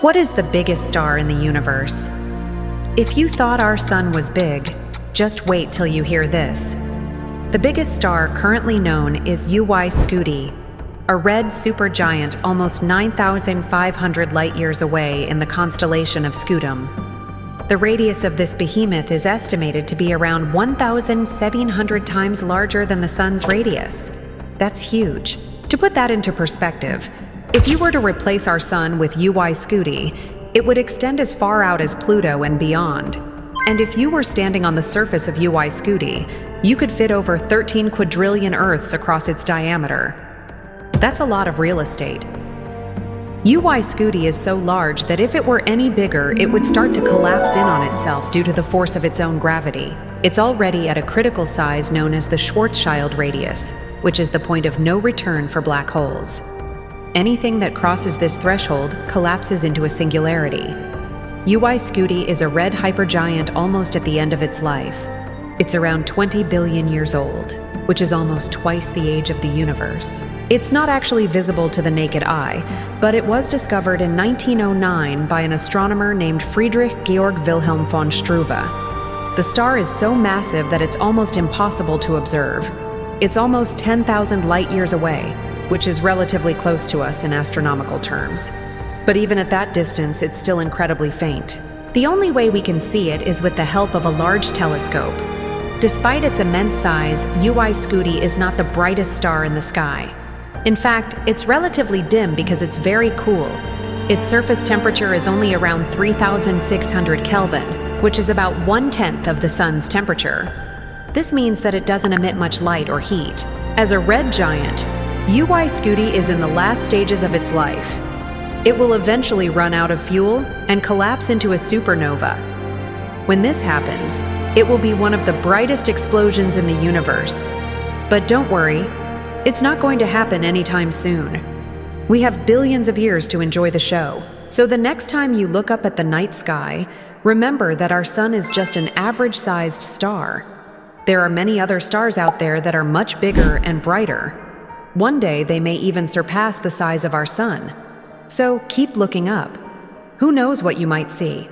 What is the biggest star in the universe? If you thought our sun was big, just wait till you hear this. The biggest star currently known is UY Scuti, a red supergiant almost 9,500 light-years away in the constellation of Scutum. The radius of this behemoth is estimated to be around 1,700 times larger than the sun's radius. That's huge. To put that into perspective, if you were to replace our sun with UY Scuti, it would extend as far out as Pluto and beyond. And if you were standing on the surface of UY Scuti, you could fit over 13 quadrillion Earths across its diameter. That's a lot of real estate. UY Scuti is so large that if it were any bigger, it would start to collapse in on itself due to the force of its own gravity. It's already at a critical size known as the Schwarzschild radius, which is the point of no return for black holes. Anything that crosses this threshold collapses into a singularity. UY Scuti is a red hypergiant almost at the end of its life. It's around 20 billion years old, which is almost twice the age of the universe. It's not actually visible to the naked eye, but it was discovered in 1909 by an astronomer named Friedrich Georg Wilhelm von Struve. The star is so massive that it's almost impossible to observe. It's almost 10,000 light-years away, which is relatively close to us in astronomical terms. But even at that distance, it's still incredibly faint. The only way we can see it is with the help of a large telescope. Despite its immense size, UY Scuti is not the brightest star in the sky. In fact, it's relatively dim because it's very cool. Its surface temperature is only around 3,600 Kelvin, which is about 1/10 of the sun's temperature. This means that it doesn't emit much light or heat. As a red giant, UY Scuti is in the last stages of its life. It will eventually run out of fuel and collapse into a supernova. When this happens, it will be one of the brightest explosions in the universe. But don't worry, it's not going to happen anytime soon. We have billions of years to enjoy the show. So the next time you look up at the night sky, remember that our sun is just an average-sized star. There are many other stars out there that are much bigger and brighter. One day they may even surpass the size of our sun. So keep looking up. Who knows what you might see?